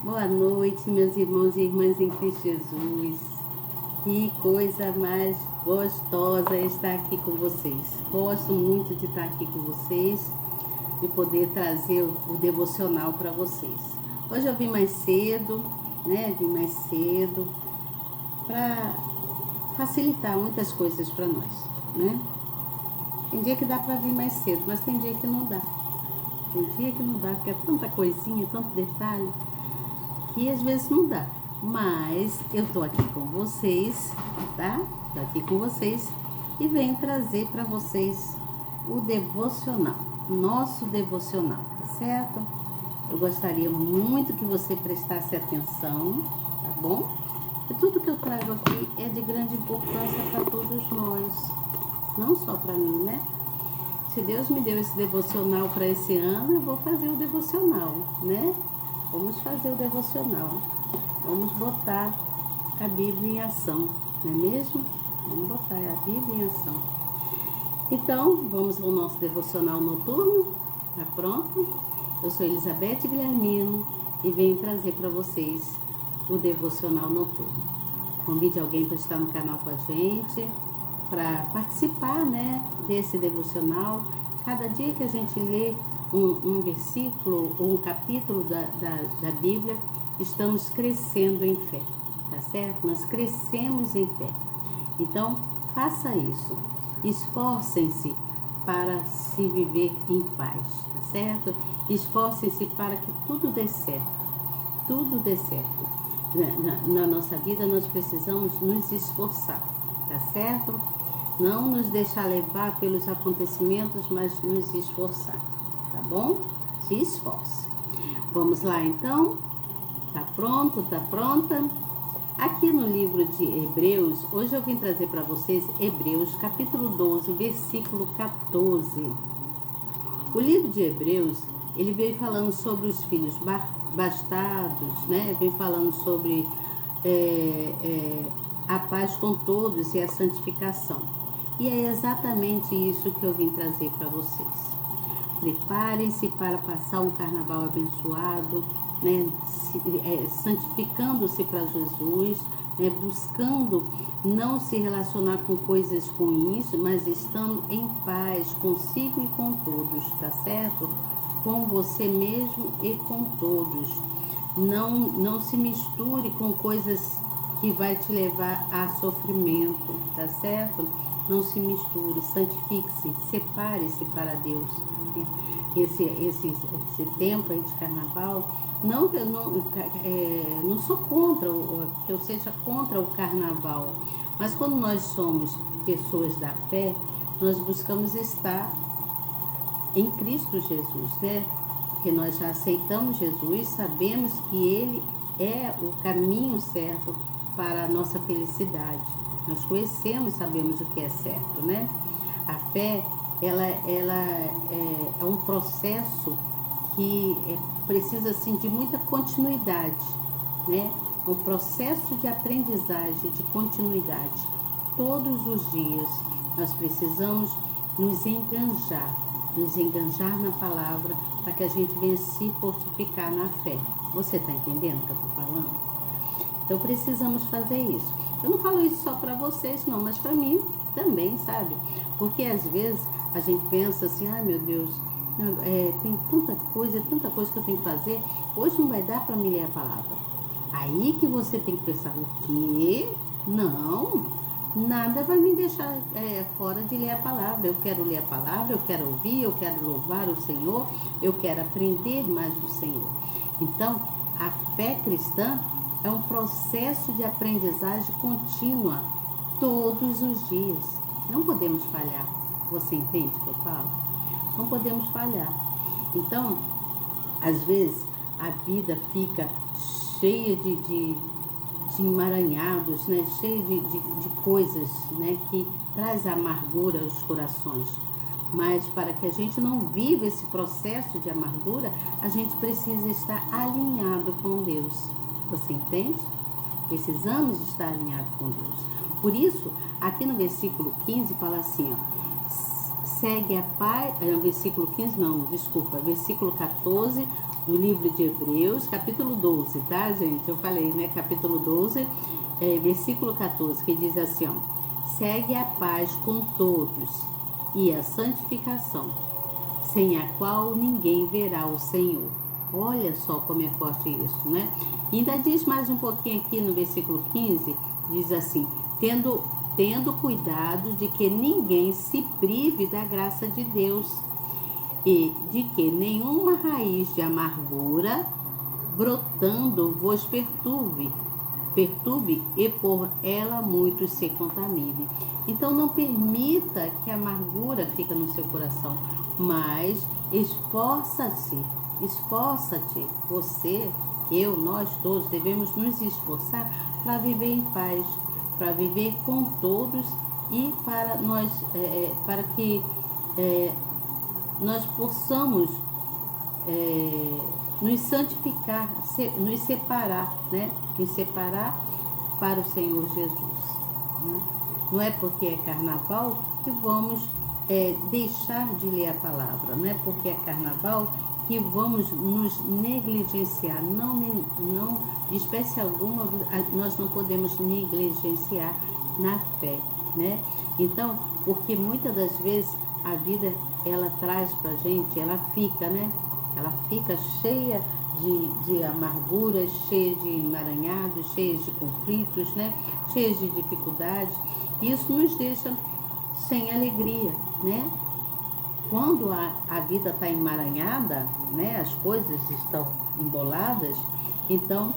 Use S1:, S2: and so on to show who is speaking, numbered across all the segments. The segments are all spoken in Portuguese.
S1: Boa noite, meus irmãos e irmãs em Cristo Jesus. Que coisa mais gostosa estar aqui com vocês. Gosto muito de estar aqui com vocês, de poder trazer o devocional para vocês. Hoje eu vim mais cedo, para facilitar muitas coisas para nós, né? Tem dia que dá para vir mais cedo, mas tem dia que não dá. Tem dia que não dá, porque é tanta coisinha, tanto detalhe, que às vezes não dá. Mas eu tô aqui com vocês, tá? Tô aqui com vocês e venho trazer para vocês o devocional, nosso devocional, tá certo? Eu gostaria muito que você prestasse atenção, tá bom? E tudo que eu trago aqui é de grande importância para todos nós, não só para mim, né? Se Deus me deu esse devocional para esse ano, eu vou fazer o devocional, né? Vamos fazer o devocional. Vamos botar a Bíblia em ação, não é mesmo? Vamos botar a Bíblia em ação. Então, vamos ao nosso devocional noturno? Tá pronto? Eu sou Elizabeth Guilhermino e venho trazer para vocês o devocional noturno. Convide alguém para estar no canal com a gente, para participar, né, desse devocional. Cada dia que a gente lê um versículo ou um capítulo da Bíblia, estamos crescendo em fé, tá certo? Nós crescemos em fé. Então, faça isso. Esforcem-se para se viver em paz, tá certo? Esforcem-se para que tudo dê certo. Tudo dê certo. Na nossa vida, nós precisamos nos esforçar, tá certo? Não nos deixar levar pelos acontecimentos, mas nos esforçar, tá bom? Se esforce. Vamos lá então? Tá pronto? Tá pronta? Aqui no livro de Hebreus, hoje eu vim trazer para vocês Hebreus capítulo 12, versículo 14. O livro de Hebreus, ele veio falando sobre os filhos bastardos, né? Vem falando sobre a paz com todos e a santificação. E é exatamente isso que eu vim trazer para vocês. Preparem-se para passar um carnaval abençoado, né? Santificando-se para Jesus, né? Buscando não se relacionar com coisas ruins, mas estando em paz consigo e com todos, tá certo? Com você mesmo e com todos. Não se misture com coisas que vai te levar a sofrimento, tá certo? Não se misture, santifique-se, separe-se para Deus. Esse tempo aí de carnaval, não sou contra, que eu seja contra o carnaval, mas quando nós somos pessoas da fé, nós buscamos estar em Cristo Jesus, né? Porque nós já aceitamos Jesus, sabemos que Ele é o caminho certo para a nossa felicidade. Nós conhecemos e sabemos o que é certo, né? A fé, ela é um processo que precisa, assim, de muita continuidade, né? Um processo de aprendizagem, de continuidade. Todos os dias nós precisamos nos enganjar na palavra para que a gente venha se fortificar na fé. Você está entendendo o que eu estou falando? Então precisamos fazer isso. Eu não falo isso só para vocês não, mas para mim também, sabe? Porque às vezes a gente pensa assim, ai meu Deus, tem tanta coisa que eu tenho que fazer, hoje não vai dar para me ler a palavra. Aí que você tem que pensar, o quê? Não, nada vai me deixar fora de ler a palavra. Eu quero ler a palavra, eu quero ouvir, eu quero louvar o Senhor, eu quero aprender mais do Senhor. Então, a fé cristã é um processo de aprendizagem contínua, todos os dias. Não podemos falhar. Você entende o que eu falo? Não podemos falhar. Então, às vezes, a vida fica cheia de emaranhados, né? Cheia de coisas, né? Que traz amargura aos corações. Mas para que a gente não viva esse processo de amargura, a gente precisa estar alinhado com Deus. Você entende? Precisamos estar alinhados com Deus. Por isso, aqui no versículo 15 fala assim, ó, segue a paz, versículo 15 não, desculpa, versículo 14, no livro de Hebreus, capítulo 12, tá, gente? Eu falei, né? Capítulo 12, versículo 14, que diz assim, ó: segue a paz com todos e a santificação, sem a qual ninguém verá o Senhor. Olha só como é forte isso, né? E ainda diz mais um pouquinho aqui no versículo 15, diz assim: tendo cuidado de que ninguém se prive da graça de Deus, e de que nenhuma raiz de amargura brotando vos perturbe e por ela muitos se contaminem. Então não permita que a amargura fique no seu coração, mas esforça-te, você, eu, nós todos devemos nos esforçar para viver em paz, para viver com todos e para que nós possamos nos santificar, nos separar, né? Nos separar para o Senhor Jesus. Né? Não é porque é carnaval que vamos deixar de ler a palavra, não é porque é carnaval que vamos nos negligenciar. Não, de espécie alguma, nós não podemos negligenciar na fé, né? Então, porque muitas das vezes a vida, ela traz pra gente, ela fica, né? Ela fica cheia de amarguras, cheia de emaranhados, cheia de conflitos, né? Cheia de dificuldades. Isso nos deixa sem alegria, né? Quando a vida está emaranhada, né? As coisas estão emboladas, então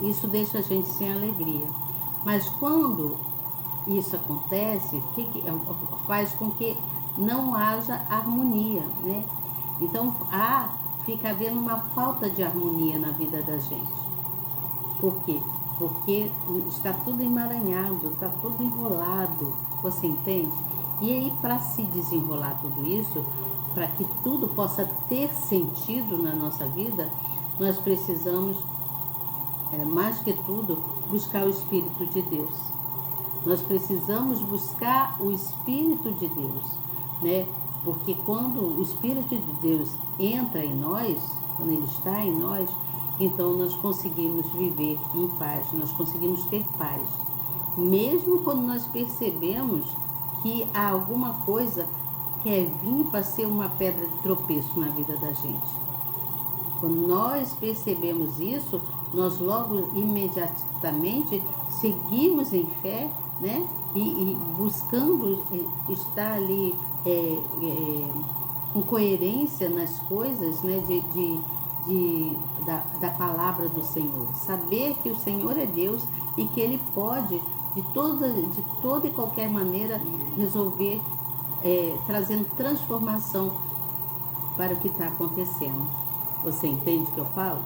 S1: isso deixa a gente sem alegria. Mas quando isso acontece, faz com que não haja harmonia, né? Então fica havendo uma falta de harmonia na vida da gente. Por quê? Porque está tudo emaranhado, está tudo enrolado, você entende? E aí, para se desenrolar tudo isso, para que tudo possa ter sentido na nossa vida, nós precisamos, mais que tudo, buscar o Espírito de Deus. Nós precisamos buscar o Espírito de Deus, né? Porque quando o Espírito de Deus entra em nós, quando ele está em nós, então nós conseguimos viver em paz, nós conseguimos ter paz. Mesmo quando nós percebemos que há alguma coisa que quer vir para ser uma pedra de tropeço na vida da gente. Quando nós percebemos isso, nós logo imediatamente seguimos em fé, né? E buscando estar ali com coerência nas coisas, né? Da palavra do Senhor. Saber que o Senhor é Deus e que Ele pode, de toda e qualquer maneira, resolver, trazendo transformação para o que está acontecendo. Você entende o que eu falo?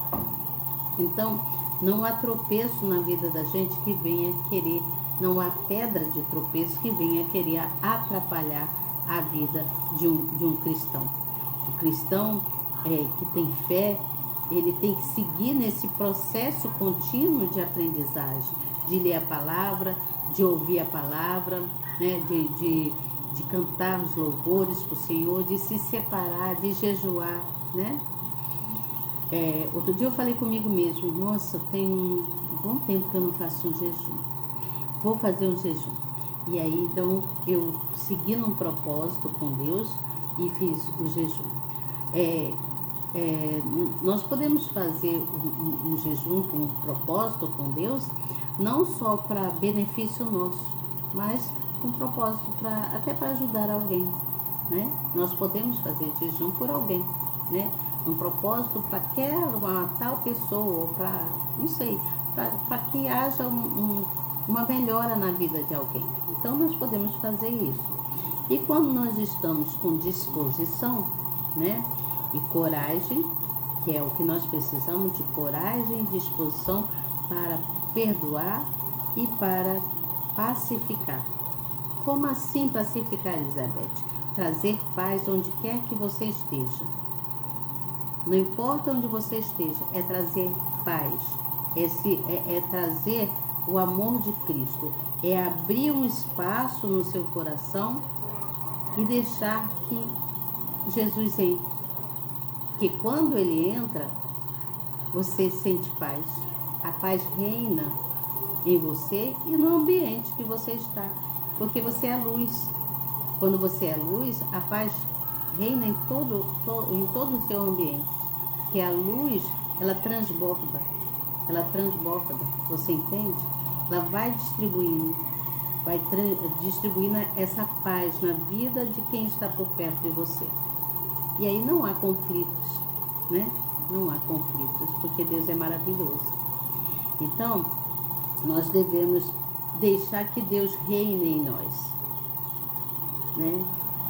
S1: Então, não há tropeço na vida da gente que venha querer, não há pedra de tropeço que venha querer atrapalhar a vida de um cristão. O cristão que tem fé, ele tem que seguir nesse processo contínuo de aprendizagem, de ler a palavra, de ouvir a palavra, né? de cantar os louvores para o Senhor, de se separar, de jejuar, né? Outro dia eu falei comigo mesmo, nossa, tem um bom tempo que eu não faço um jejum, vou fazer um jejum. E aí, então, eu segui num propósito com Deus e fiz o jejum. Nós podemos fazer um jejum com um propósito com Deus, não só para benefício nosso, mas com propósito até para ajudar alguém, né? Nós podemos fazer jejum por alguém, né? Um propósito para uma tal pessoa, ou para, não sei, para que haja uma melhora na vida de alguém. Então, nós podemos fazer isso. E quando nós estamos com disposição, né, e coragem, que é o que nós precisamos, de coragem e disposição para perdoar e para pacificar. Como assim pacificar, Elizabeth? Trazer paz onde quer que você esteja. Não importa onde você esteja, é trazer paz, é trazer o amor de Cristo, é abrir um espaço no seu coração e deixar que Jesus entre, Porque quando ele entra, você sente paz. A paz reina em você e no ambiente que você está. Porque você é a luz. Quando você é luz, a paz reina em todo o seu ambiente. Que a luz, ela transborda. Ela transborda. Você entende? Ela vai distribuindo. Distribuindo essa paz na vida de quem está por perto de você. E aí não há conflitos, né? Não há conflitos, porque Deus é maravilhoso. Então, nós devemos deixar que Deus reine em nós, né?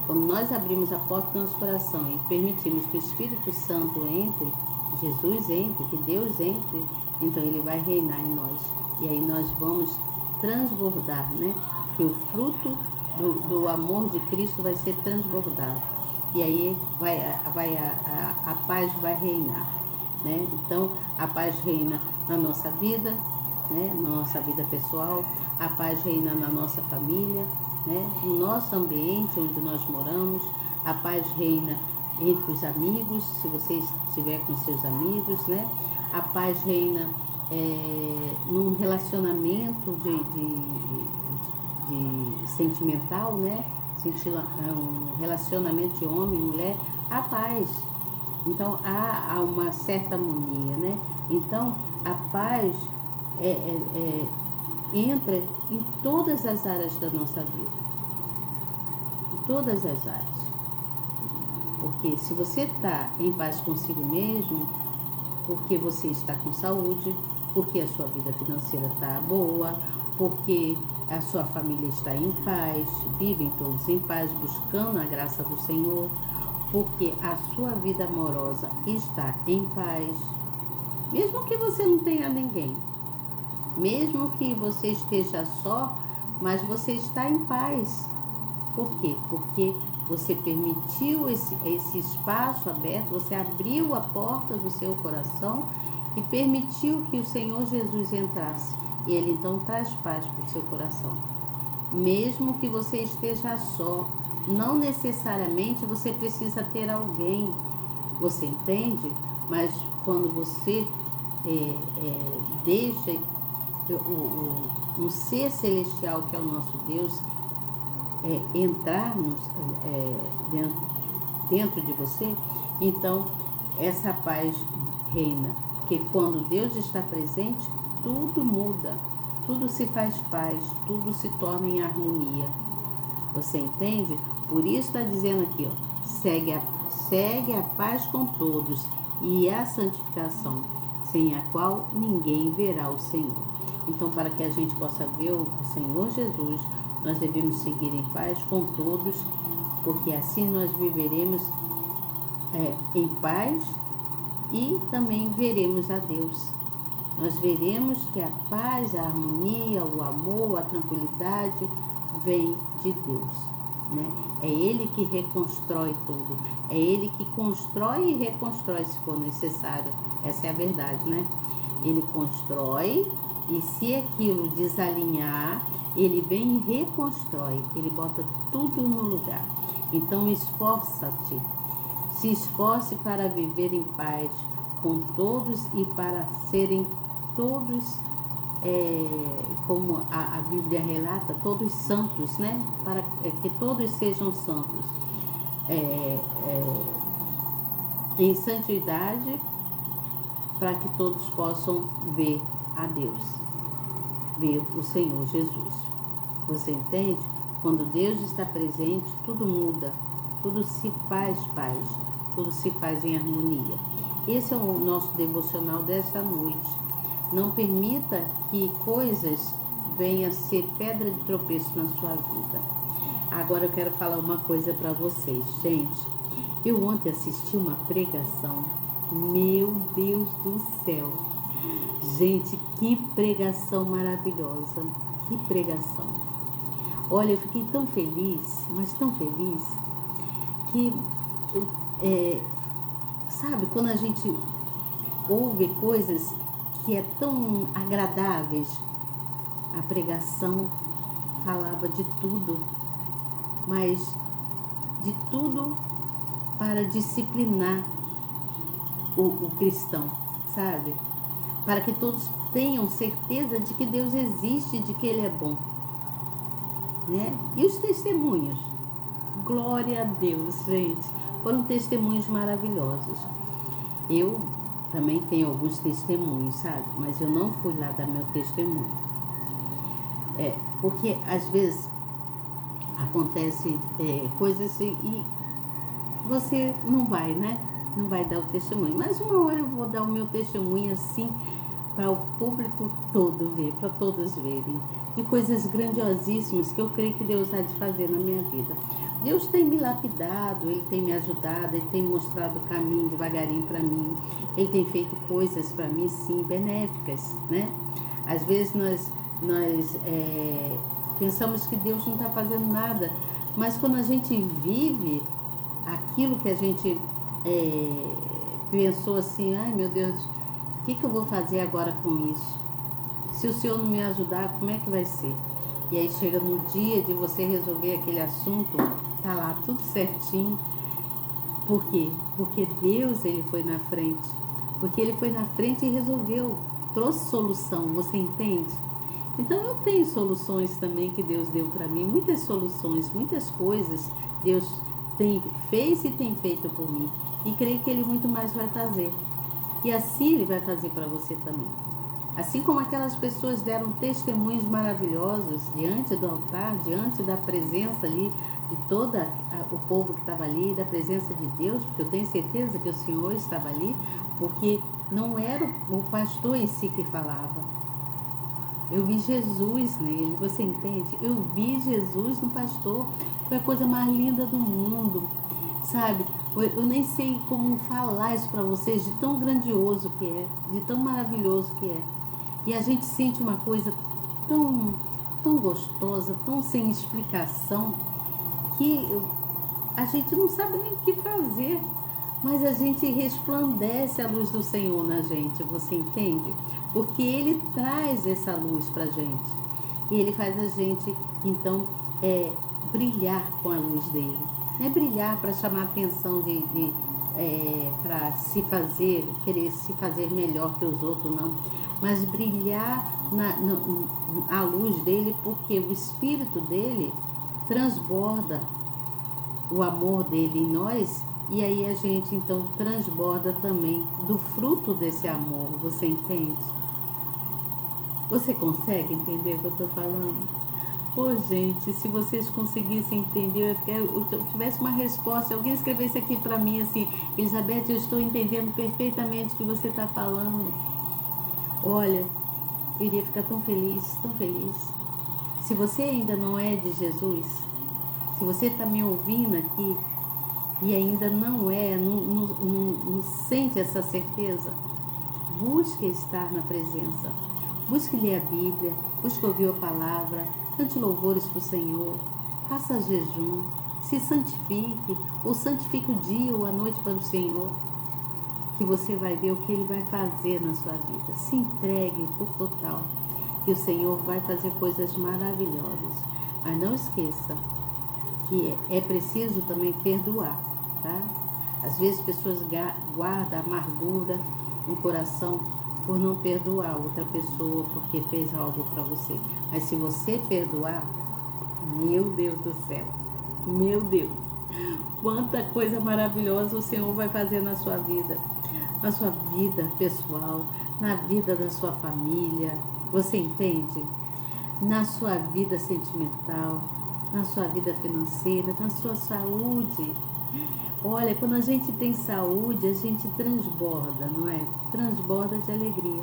S1: Quando nós abrimos a porta do nosso coração e permitimos que o Espírito Santo entre, Jesus entre, que Deus entre, então Ele vai reinar em nós. E aí nós vamos transbordar, né? Que o fruto do amor de Cristo vai ser transbordado. E aí a paz vai reinar, né? Então, a paz reina na nossa vida, né? Na nossa vida pessoal, a paz reina na nossa família, né? No nosso ambiente onde nós moramos, a paz reina entre os amigos, se você estiver com seus amigos, né? A paz reina num relacionamento de sentimental, né? Um relacionamento de homem e mulher, a paz. Então há uma certa harmonia, né? Então a paz entra em todas as áreas da nossa vida, em todas as áreas. Porque se você está em paz consigo mesmo, porque você está com saúde, porque a sua vida financeira está boa, porque a sua família está em paz, vivem todos em paz, buscando a graça do Senhor, porque a sua vida amorosa está em paz, mesmo que você não tenha ninguém, mesmo que você esteja só, mas você está em paz. Por quê? Porque você permitiu esse espaço aberto, você abriu a porta do seu coração e permitiu que o Senhor Jesus entrasse. E Ele então traz paz para o seu coração. Mesmo que você esteja só, não necessariamente você precisa ter alguém, você entende? Mas quando você deixa um ser celestial, que é o nosso Deus, entrar dentro de você, então essa paz reina. Porque quando Deus está presente, tudo muda, tudo se faz paz, tudo se torna em harmonia. Você entende? Por isso está dizendo aqui, ó, segue a paz com todos e a santificação, sem a qual ninguém verá o Senhor. Então, para que a gente possa ver o Senhor Jesus, nós devemos seguir em paz com todos, porque assim nós viveremos em paz e também veremos a Deus. Nós veremos que a paz, a harmonia, o amor, a tranquilidade vem de Deus, né? É Ele que reconstrói tudo. É Ele que constrói e reconstrói se for necessário. Essa é a verdade, né? Ele constrói e se aquilo desalinhar, Ele vem e reconstrói. Ele bota tudo no lugar. Então esforça-te. Se esforce para viver em paz com todos e para serem todos, como a Bíblia relata, todos santos, né? Para que todos sejam santos. Em santidade, para que todos possam ver a Deus, ver o Senhor Jesus. Você entende? Quando Deus está presente, tudo muda, tudo se faz paz, tudo se faz em harmonia. Esse é o nosso devocional desta noite. Não permita que coisas venham a ser pedra de tropeço na sua vida. Agora eu quero falar uma coisa para vocês, gente. Eu ontem assisti uma pregação. Meu Deus do céu. Gente, que pregação maravilhosa. Que pregação. Olha, eu fiquei tão feliz, mas tão feliz, que, sabe, quando a gente ouve coisas que é tão agradáveis, a pregação falava de tudo, mas de tudo para disciplinar o cristão, sabe? Para que todos tenham certeza de que Deus existe, de que Ele é bom, né? E os testemunhos? Glória a Deus, gente. Foram testemunhos maravilhosos. Eu também tenho alguns testemunhos, sabe? Mas eu não fui lá dar meu testemunho. Porque às vezes acontece coisas e você não vai, né? Não vai dar o testemunho. Mas uma hora eu vou dar o meu testemunho assim para o público todo ver, para todos verem, de coisas grandiosíssimas que eu creio que Deus há de fazer na minha vida. Deus tem me lapidado, Ele tem me ajudado, Ele tem mostrado o caminho devagarinho para mim, Ele tem feito coisas para mim, sim, benéficas, né? Às vezes nós pensamos que Deus não está fazendo nada, mas quando a gente vive aquilo que a gente pensou assim, ai meu Deus, o que eu vou fazer agora com isso? Se o Senhor não me ajudar, como é que vai ser? E aí chega no dia de você resolver aquele assunto, tá lá tudo certinho. Por quê? Porque Deus, Ele foi na frente. Porque Ele foi na frente e resolveu, trouxe solução, você entende? Então eu tenho soluções também que Deus deu para mim, muitas soluções, muitas coisas Deus fez e tem feito por mim. E creio que Ele muito mais vai fazer. E assim Ele vai fazer para você também. Assim como aquelas pessoas deram testemunhos maravilhosos diante do altar, diante da presença ali de todo o povo que estava ali, da presença de Deus, porque eu tenho certeza que o Senhor estava ali, porque não era o pastor em si que falava. Eu vi Jesus nele, você entende? Eu vi Jesus no pastor, foi a coisa mais linda do mundo, sabe? Eu nem sei como falar isso para vocês, de tão grandioso que é, de tão maravilhoso que é. E a gente sente uma coisa tão gostosa, tão sem explicação, que a gente não sabe nem o que fazer. Mas a gente resplandece a luz do Senhor na gente, você entende? Porque Ele traz essa luz pra gente. E Ele faz a gente, então, brilhar com a luz dele. Não é brilhar para chamar a atenção para se fazer, querer se fazer melhor que os outros, não. Mas brilhar a luz dele, porque o Espírito dele transborda o amor dele em nós, e aí a gente então transborda também do fruto desse amor, você entende? Você consegue entender o que eu estou falando? Pô, gente, se vocês conseguissem entender, eu tivesse uma resposta, se alguém escrevesse aqui para mim assim, Elizabeth, eu estou entendendo perfeitamente o que você está falando. Olha, eu iria ficar tão feliz, tão feliz. Se você ainda não é de Jesus, se você está me ouvindo aqui e ainda não sente essa certeza, busque estar na presença. Busque ler a Bíblia, busque ouvir a palavra, cante louvores para o Senhor, faça jejum, se santifique, ou santifique o dia ou a noite para o Senhor, que você vai ver o que Ele vai fazer na sua vida. Se entregue por total, que o Senhor vai fazer coisas maravilhosas. Mas não esqueça que é preciso também perdoar, tá? Às vezes pessoas guardam amargura no coração por não perdoar outra pessoa porque fez algo para você. Mas se você perdoar, meu Deus do céu, meu Deus, quanta coisa maravilhosa o Senhor vai fazer na sua vida pessoal, na vida da sua família, você entende? Na sua vida sentimental, na sua vida financeira, na sua saúde. Olha, quando a gente tem saúde, a gente transborda, não é? Transborda de alegria.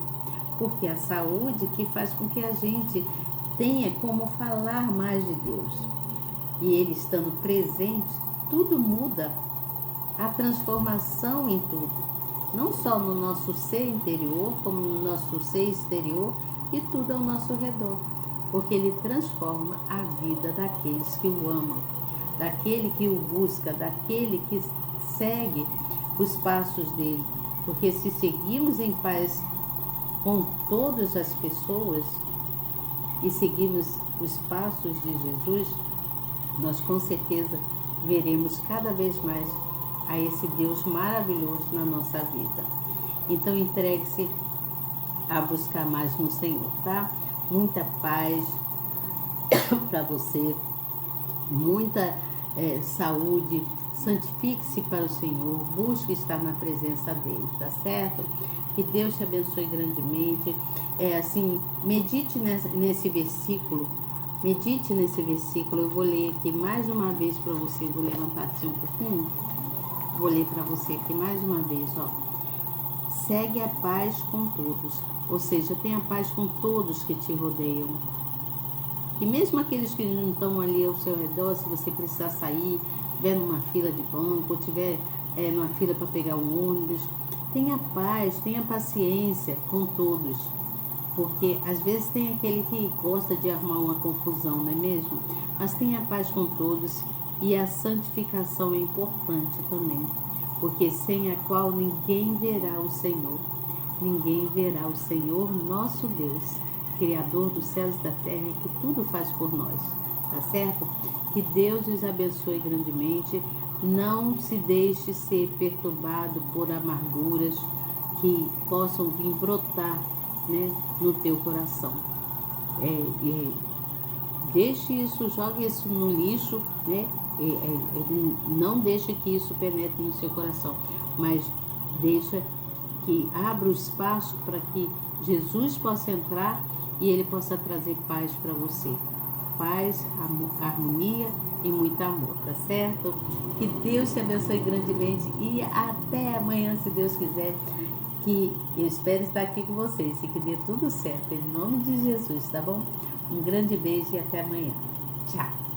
S1: Porque a saúde que faz com que a gente tenha como falar mais de Deus. E Ele estando presente, tudo muda. A transformação em tudo. Não só no nosso ser interior, como no nosso ser exterior e tudo ao nosso redor. Porque Ele transforma a vida daqueles que o amam, daquele que o busca, daquele que segue os passos dele. Porque se seguimos em paz com todas as pessoas e seguimos os passos de Jesus, nós com certeza veremos cada vez mais a esse Deus maravilhoso na nossa vida. Então entregue-se a buscar mais no Senhor, tá? Muita paz para você, muita saúde. Santifique-se para o Senhor, busque estar na presença dele, tá certo? Que Deus te abençoe grandemente. Medite nesse versículo. Medite nesse versículo. Eu vou ler aqui mais uma vez para você. Vou levantar assim um pouquinho. Vou ler para você aqui mais uma vez, ó. Segue a paz com todos. Ou seja, tenha paz com todos que te rodeiam. E mesmo aqueles que não estão ali ao seu redor, se você precisar sair, estiver numa fila de banco, ou estiver numa fila para pegar um ônibus, tenha paz, tenha paciência com todos. Porque às vezes tem aquele que gosta de arrumar uma confusão, não é mesmo? Mas tenha paz com todos, e a santificação é importante também. Porque sem a qual ninguém verá o Senhor. Ninguém verá o Senhor, nosso Deus, Criador dos céus e da terra, que tudo faz por nós, tá certo? Que Deus os abençoe grandemente. Não se deixe ser perturbado por amarguras que possam vir brotar, né, no teu coração. Deixe isso, jogue isso no lixo, né? Não deixe que isso penetre no seu coração, mas deixa que abra o espaço para que Jesus possa entrar e ele possa trazer paz para você. Paz, amor, harmonia e muito amor, tá certo? Que Deus te abençoe grandemente e até amanhã, se Deus quiser, que eu espero estar aqui com vocês e que dê tudo certo, em nome de Jesus, tá bom? Um grande beijo e até amanhã. Tchau!